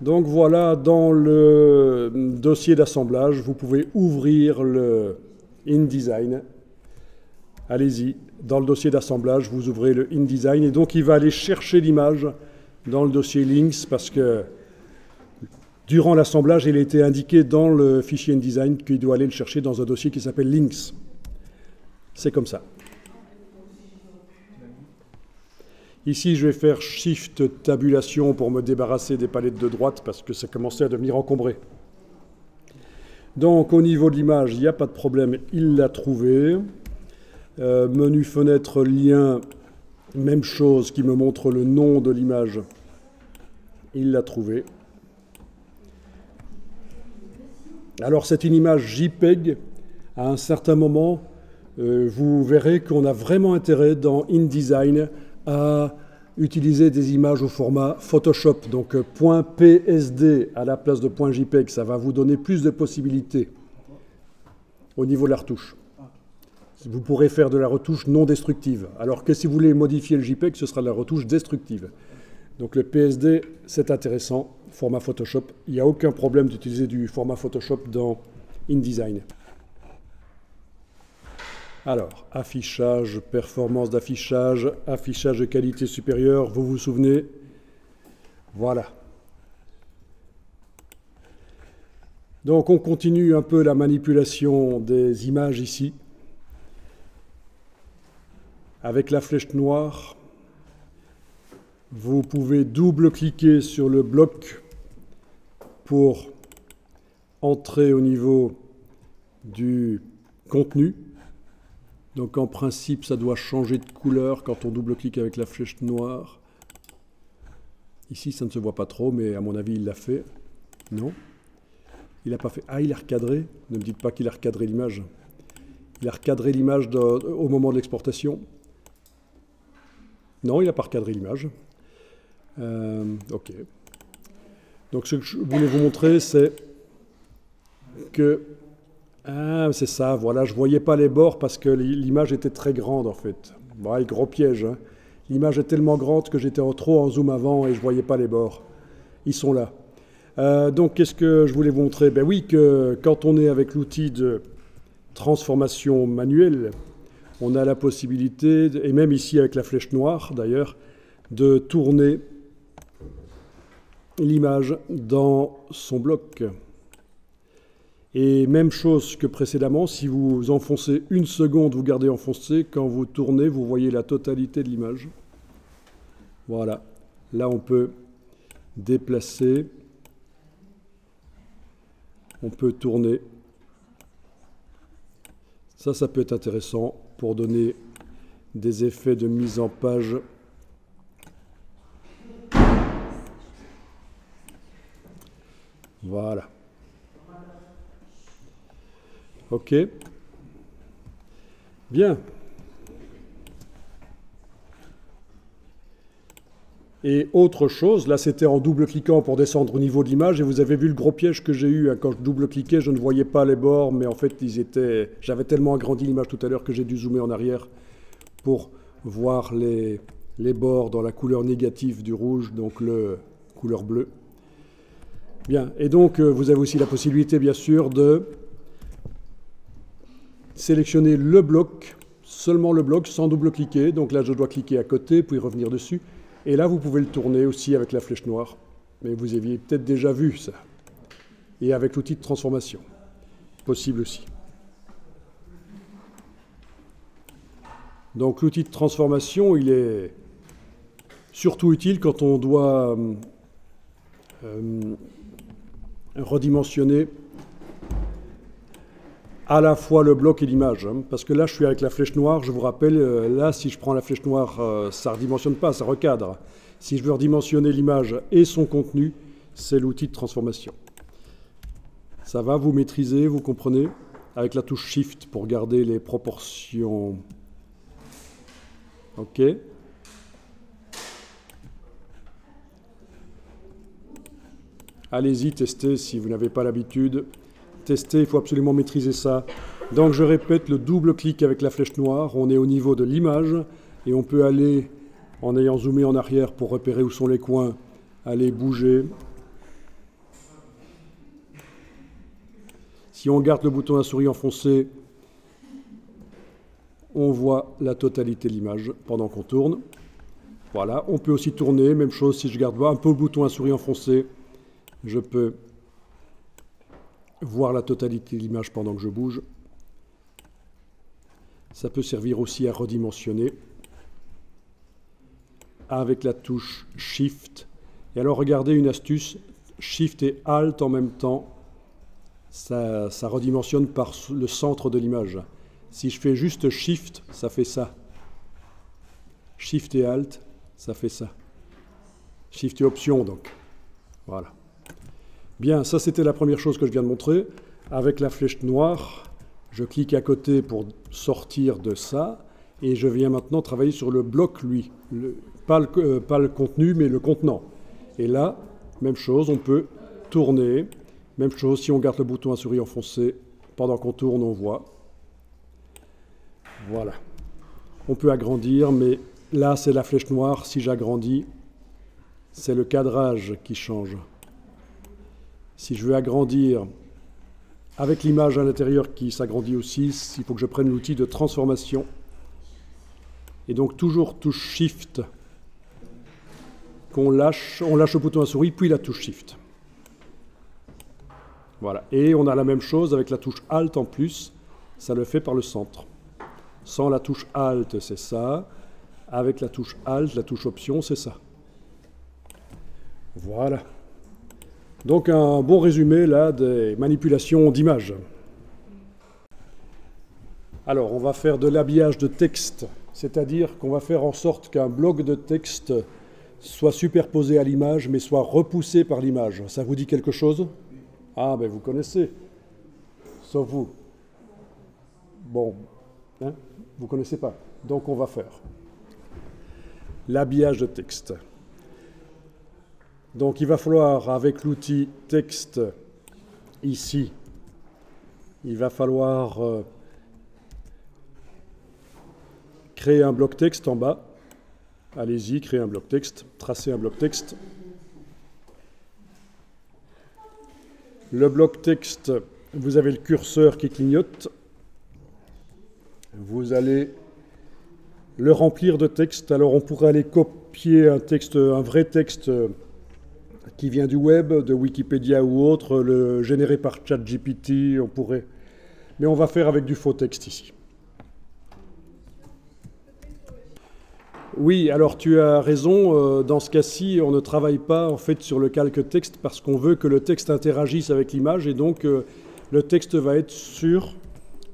Donc voilà, dans le dossier d'assemblage, vous pouvez ouvrir le InDesign. Allez-y, dans le dossier d'assemblage, vous ouvrez le InDesign et donc il va aller chercher l'image dans le dossier links parce que durant l'assemblage, il a été indiqué dans le fichier InDesign qu'il doit aller le chercher dans un dossier qui s'appelle links. C'est comme ça. Ici, je vais faire Shift Tabulation pour me débarrasser des palettes de droite parce que ça commençait à devenir encombré. Donc, au niveau de l'image, il n'y a pas de problème, il l'a trouvé. Menu fenêtre, lien, même chose qui me montre le nom de l'image. Il l'a trouvé. Alors, c'est une image JPEG. À un certain moment, vous verrez qu'on a vraiment intérêt dans InDesign à utiliser des images au format Photoshop, donc .psd à la place de .jpeg, ça va vous donner plus de possibilités au niveau de la retouche. Vous pourrez faire de la retouche non destructive, alors que si vous voulez modifier le JPEG, ce sera de la retouche destructive. Donc le PSD, c'est intéressant, format Photoshop. Il n'y a aucun problème d'utiliser du format Photoshop dans InDesign. Alors, affichage, performance d'affichage, affichage de qualité supérieure, vous vous souvenez? Voilà. Donc, on continue un peu la manipulation des images ici. Avec la flèche noire, vous pouvez double-cliquer sur le bloc pour entrer au niveau du contenu. Donc en principe, ça doit changer de couleur quand on double-clique avec la flèche noire. Ici, ça ne se voit pas trop, mais à mon avis, il l'a fait. Non? Il n'a pas fait. Ah, il a recadré. Ne me dites pas qu'il a recadré l'image. Il a recadré l'image au moment de l'exportation. Non, il n'a pas recadré l'image. OK. Donc ce que je voulais vous montrer, c'est que... Ah, c'est ça, voilà, je ne voyais pas les bords parce que l'image était très grande en fait. Bon, gros piège, hein. L'image est tellement grande que j'étais trop en zoom avant et je ne voyais pas les bords. Ils sont là. Donc, qu'est-ce que je voulais vous montrer? Ben oui, que quand on est avec l'outil de transformation manuelle, on a la possibilité, et même ici avec la flèche noire d'ailleurs, de tourner l'image dans son bloc. Et même chose que précédemment, si vous enfoncez une seconde, vous gardez enfoncé, quand vous tournez, vous voyez la totalité de l'image. Voilà. Là, on peut déplacer. On peut tourner. Ça peut être intéressant pour donner des effets de mise en page. Voilà. OK. Bien. Et autre chose, là c'était en double-cliquant pour descendre au niveau de l'image, et vous avez vu le gros piège que j'ai eu, hein, quand je double-cliquais, je ne voyais pas les bords, mais en fait j'avais tellement agrandi l'image tout à l'heure que j'ai dû zoomer en arrière pour voir les bords dans la couleur négative du rouge, donc le couleur bleue. Bien, et donc vous avez aussi la possibilité bien sûr de sélectionner le bloc, seulement le bloc, sans double-cliquer. Donc là, je dois cliquer à côté, puis revenir dessus. Et là, vous pouvez le tourner aussi avec la flèche noire. Mais vous aviez peut-être déjà vu ça. Et avec l'outil de transformation. Possible aussi. Donc l'outil de transformation, il est surtout utile quand on doit redimensionner à la fois le bloc et l'image, hein, parce que là je suis avec la flèche noire, je vous rappelle, là si je prends la flèche noire, ça ne redimensionne pas, ça recadre. Si je veux redimensionner l'image et son contenu, c'est l'outil de transformation. Ça va, vous maîtrisez, vous comprenez, avec la touche Shift pour garder les proportions. OK. Allez-y, testez si vous n'avez pas l'habitude. Tester, il faut absolument maîtriser ça. Donc je répète, le double-clic avec la flèche noire, on est au niveau de l'image et on peut aller, en ayant zoomé en arrière pour repérer où sont les coins, aller bouger Si on garde le bouton à souris enfoncé, on voit la totalité de l'image pendant qu'on tourne. Voilà, on peut aussi tourner, même chose si je garde un peu le bouton à souris enfoncé, je peux voir la totalité de l'image pendant que je bouge. Ça peut servir aussi à redimensionner avec la touche Shift. Et alors regardez une astuce, Shift et Alt en même temps, ça redimensionne par le centre de l'image. Si je fais juste Shift, ça fait ça. Shift et Alt, ça fait ça. Shift et Option, donc. Voilà. Bien, ça c'était la première chose que je viens de montrer. Avec la flèche noire, je clique à côté pour sortir de ça. Et je viens maintenant travailler sur le bloc, lui. Pas le contenu, mais le contenant. Et là, même chose, on peut tourner. Même chose, si on garde le bouton à souris enfoncé, pendant qu'on tourne, on voit. Voilà. On peut agrandir, mais là, c'est la flèche noire. Si j'agrandis, c'est le cadrage qui change. Si je veux agrandir avec l'image à l'intérieur qui s'agrandit aussi, il faut que je prenne l'outil de transformation. Et donc, toujours touche Shift. On lâche le bouton à souris, puis la touche Shift. Voilà. Et on a la même chose avec la touche Alt en plus. Ça le fait par le centre. Sans la touche Alt, c'est ça. Avec la touche Alt, la touche Option, c'est ça. Voilà. Donc un bon résumé là des manipulations d'images. Alors on va faire de l'habillage de texte, c'est-à-dire qu'on va faire en sorte qu'un bloc de texte soit superposé à l'image, mais soit repoussé par l'image. Ça vous dit quelque chose? Ah ben vous connaissez, sauf vous. Bon, hein, vous ne connaissez pas. Donc on va faire l'habillage de texte. Donc il va falloir, avec l'outil texte, ici, il va falloir créer un bloc texte en bas. Allez-y, créer un bloc texte, tracer un bloc texte. Le bloc texte, vous avez le curseur qui clignote. Vous allez le remplir de texte. Alors on pourrait aller copier un texte, un vrai texte qui vient du web, de Wikipédia ou autre, le générer par ChatGPT, on pourrait. Mais on va faire avec du faux texte ici. Oui, alors tu as raison, dans ce cas-ci, on ne travaille pas en fait sur le calque texte parce qu'on veut que le texte interagisse avec l'image et donc le texte va être sur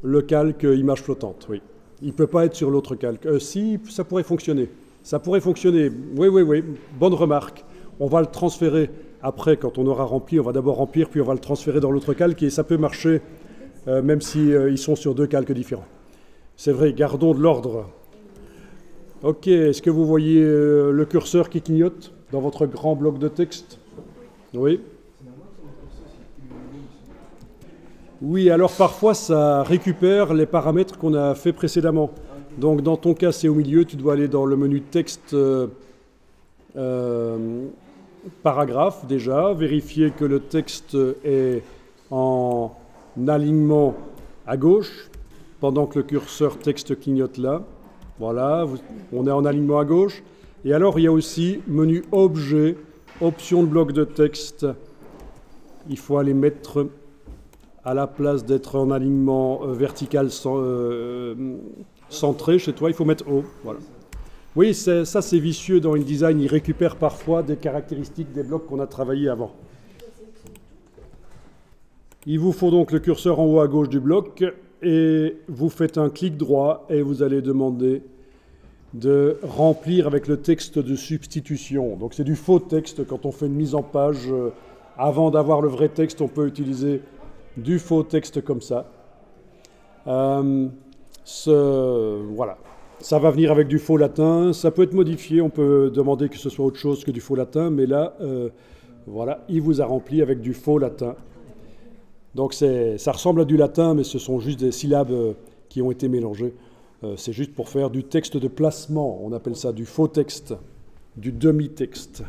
le calque image flottante, oui. Il ne peut pas être sur l'autre calque. Si, ça pourrait fonctionner. Ça pourrait fonctionner, oui, bonne remarque. On va le transférer après, quand on aura rempli, on va d'abord remplir, puis on va le transférer dans l'autre calque, et ça peut marcher, même si ils sont sur deux calques différents. C'est vrai, gardons de l'ordre. Ok, est-ce que vous voyez le curseur qui clignote dans votre grand bloc de texte? Oui. Oui, alors parfois ça récupère les paramètres qu'on a fait précédemment. Donc dans ton cas, c'est au milieu, tu dois aller dans le menu texte paragraphe déjà, vérifier que le texte est en alignement à gauche, pendant que le curseur texte clignote là. Voilà, on est en alignement à gauche. Et alors il y a aussi menu objet, option de bloc de texte. Il faut aller mettre à la place d'être en alignement vertical centré chez toi, il faut mettre haut. Voilà. Oui, ça c'est vicieux dans InDesign, il récupère parfois des caractéristiques des blocs qu'on a travaillés avant. Il vous faut donc le curseur en haut à gauche du bloc et vous faites un clic droit et vous allez demander de remplir avec le texte de substitution. Donc c'est du faux texte quand on fait une mise en page. Avant d'avoir le vrai texte, on peut utiliser du faux texte comme ça. Voilà. Ça va venir avec du faux latin, ça peut être modifié, on peut demander que ce soit autre chose que du faux latin, mais là, voilà, il vous a rempli avec du faux latin. Donc ça ressemble à du latin, mais ce sont juste des syllabes qui ont été mélangées. C'est juste pour faire du texte de placement, on appelle ça du faux texte, du demi-texte.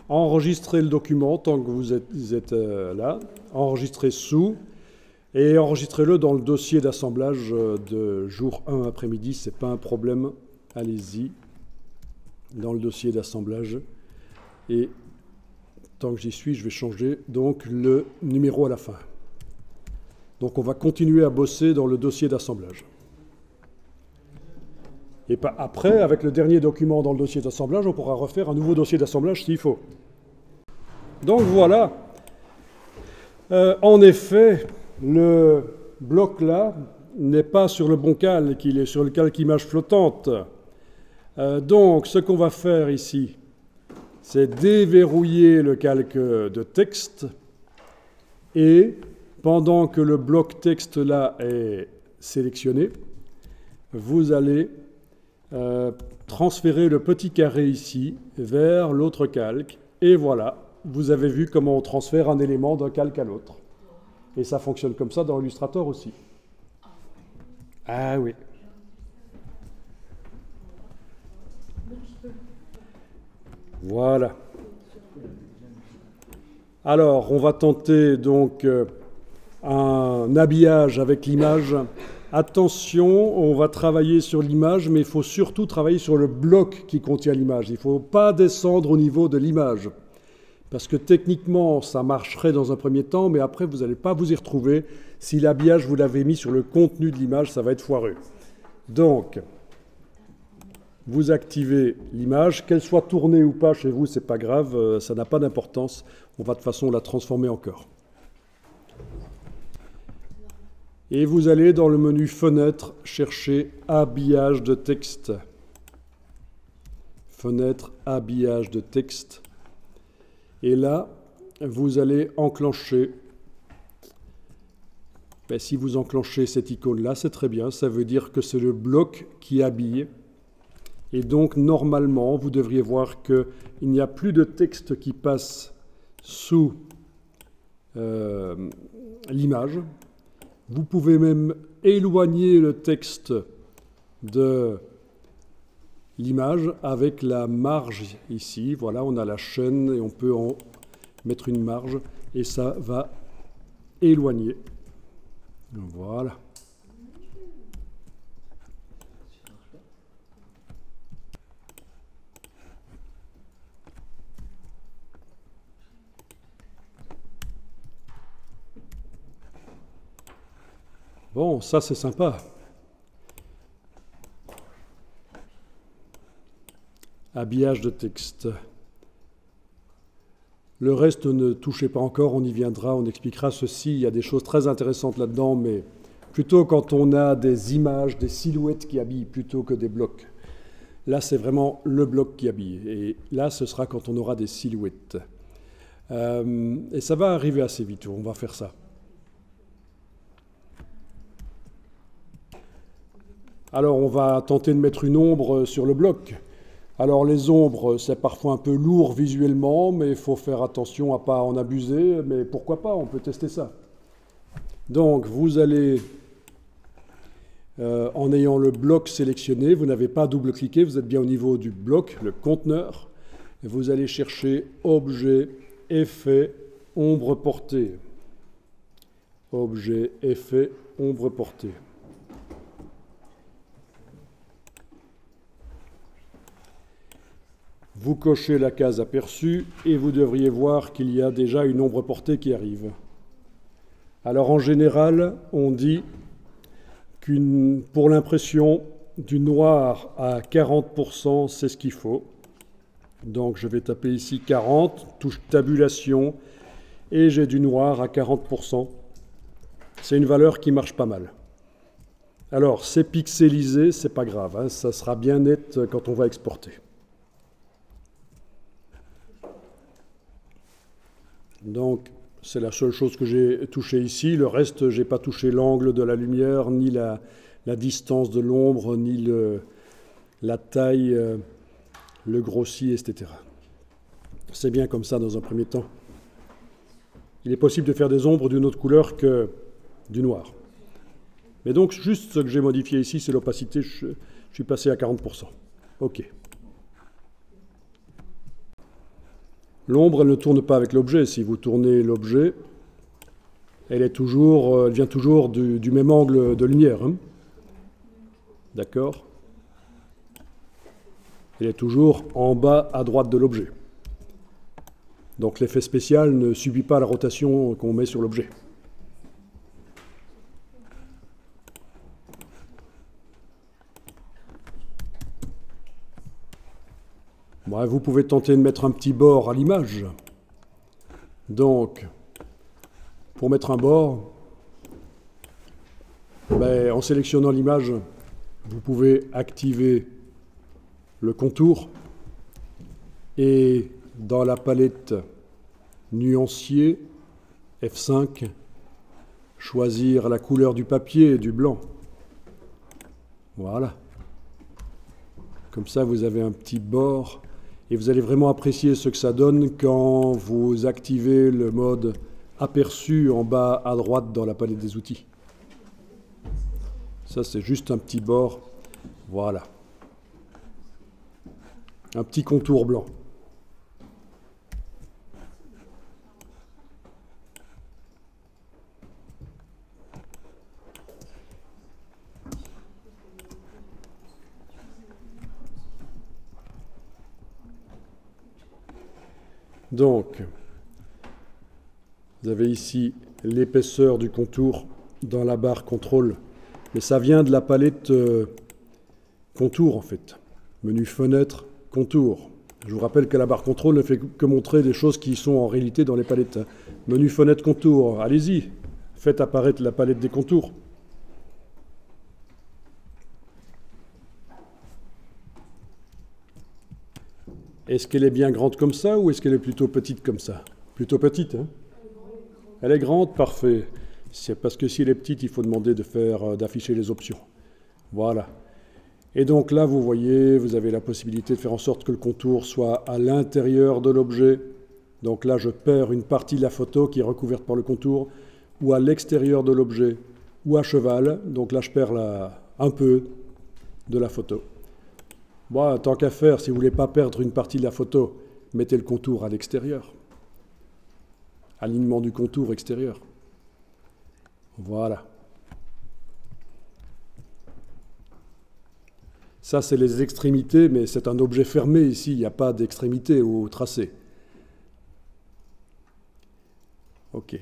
enregistrez le document tant que vous êtes là, enregistrez sous, et enregistrez-le dans le dossier d'assemblage de jour 1 après-midi, ce n'est pas un problème, allez-y, dans le dossier d'assemblage, et tant que j'y suis, je vais changer donc le numéro à la fin. Donc on va continuer à bosser dans le dossier d'assemblage. Et après, avec le dernier document dans le dossier d'assemblage, on pourra refaire un nouveau dossier d'assemblage s'il faut. Donc voilà. En effet, le bloc là n'est pas sur le bon calque, il est sur le calque image flottante. Donc ce qu'on va faire ici, c'est déverrouiller le calque de texte et pendant que le bloc texte là est sélectionné, vous allez transférer le petit carré ici vers l'autre calque et voilà, vous avez vu comment on transfère un élément d'un calque à l'autre. Et ça fonctionne comme ça dans Illustrator aussi. Ah oui. Voilà. Alors, on va tenter donc un habillage avec l'image. Attention, on va travailler sur l'image, mais il faut surtout travailler sur le bloc qui contient l'image. Il ne faut pas descendre au niveau de l'image. Parce que techniquement, ça marcherait dans un premier temps, mais après, vous n'allez pas vous y retrouver. Si l'habillage, vous l'avez mis sur le contenu de l'image, ça va être foireux. Donc, vous activez l'image, qu'elle soit tournée ou pas chez vous, c'est pas grave, ça n'a pas d'importance. On va de toute façon la transformer encore. Et vous allez dans le menu Fenêtre chercher Habillage de texte. Fenêtre Habillage de texte. Et là, vous allez enclencher. Ben, si vous enclenchez cette icône-là, c'est très bien. Ça veut dire que c'est le bloc qui habille. Et donc, normalement, vous devriez voir qu'il n'y a plus de texte qui passe sous l'image. Vous pouvez même éloigner le texte de l'image avec la marge ici. Voilà, on a la chaîne et on peut en mettre une marge et ça va éloigner. Voilà. Bon, ça c'est sympa. Habillage de texte. Le reste, ne touchez pas encore, on y viendra, on expliquera ceci. Il y a des choses très intéressantes là-dedans, mais plutôt quand on a des images, des silhouettes qui habillent plutôt que des blocs. Là, c'est vraiment le bloc qui habille. Et là, ce sera quand on aura des silhouettes. Et ça va arriver assez vite, on va faire ça. Alors, on va tenter de mettre une ombre sur le bloc. Alors, les ombres, c'est parfois un peu lourd visuellement, mais il faut faire attention à ne pas en abuser. Mais pourquoi pas, on peut tester ça. Donc, vous allez, en ayant le bloc sélectionné, vous n'avez pas à double-cliquer, vous êtes bien au niveau du bloc, le conteneur. Et vous allez chercher Objet, Effet, Ombre portée. Objet, Effet, Ombre portée. Vous cochez la case aperçue et vous devriez voir qu'il y a déjà une ombre portée qui arrive. Alors en général, on dit pour l'impression du noir à 40%, c'est ce qu'il faut. Donc je vais taper ici 40, touche tabulation, et j'ai du noir à 40%. C'est une valeur qui marche pas mal. Alors c'est pixelisé, c'est pas grave, hein, ça sera bien net quand on va exporter. Donc, c'est la seule chose que j'ai touchée ici. Le reste, je n'ai pas touché l'angle de la lumière, ni la distance de l'ombre, ni la taille, le grossi, etc. C'est bien comme ça dans un premier temps. Il est possible de faire des ombres d'une autre couleur que du noir. Mais donc, juste ce que j'ai modifié ici, c'est l'opacité. Je suis passé à 40%. OK. L'ombre, elle ne tourne pas avec l'objet. Si vous tournez l'objet, elle vient toujours du même angle de lumière. Hein. D'accord? Elle est toujours en bas à droite de l'objet. Donc l'effet spécial ne subit pas la rotation qu'on met sur l'objet. Bon, vous pouvez tenter de mettre un petit bord à l'image. Donc, pour mettre un bord, en sélectionnant l'image, vous pouvez activer le contour et dans la palette nuancier F5, choisir la couleur du papier, du blanc. Voilà. Comme ça, vous avez un petit bord et vous allez vraiment apprécier ce que ça donne quand vous activez le mode aperçu en bas à droite dans la palette des outils. Ça, c'est juste un petit bord. Voilà. Un petit contour blanc. Donc, vous avez ici l'épaisseur du contour dans la barre contrôle, mais ça vient de la palette contour en fait. Menu fenêtre, contour. Je vous rappelle que la barre contrôle ne fait que montrer des choses qui sont en réalité dans les palettes. Menu fenêtre, contour, allez-y, faites apparaître la palette des contours. Est-ce qu'elle est bien grande comme ça ou est-ce qu'elle est plutôt petite comme ça? Plutôt petite, hein? Elle est grande, parfait. C'est parce que si elle est petite, il faut demander d'afficher les options. Voilà. Et donc là, vous voyez, vous avez la possibilité de faire en sorte que le contour soit à l'intérieur de l'objet. Donc là, je perds une partie de la photo qui est recouverte par le contour, ou à l'extérieur de l'objet, ou à cheval. Donc là, je perds un peu de la photo. Bon, tant qu'à faire, si vous ne voulez pas perdre une partie de la photo, mettez le contour à l'extérieur. Alignement du contour extérieur. Voilà. Ça, c'est les extrémités, mais c'est un objet fermé ici, il n'y a pas d'extrémité au tracé. OK. Vous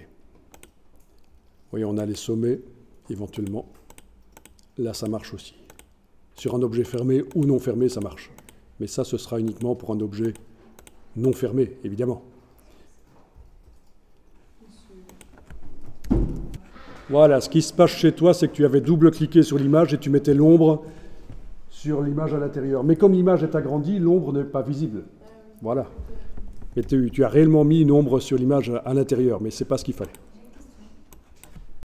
voyez, on a les sommets, éventuellement. Là, ça marche aussi. Sur un objet fermé ou non fermé, ça marche. Mais ça, ce sera uniquement pour un objet non fermé, évidemment. Voilà, ce qui se passe chez toi, c'est que tu avais double-cliqué sur l'image et tu mettais l'ombre sur l'image à l'intérieur. Mais comme l'image est agrandie, l'ombre n'est pas visible. Voilà. Mais tu as réellement mis une ombre sur l'image à l'intérieur, mais ce n'est pas ce qu'il fallait.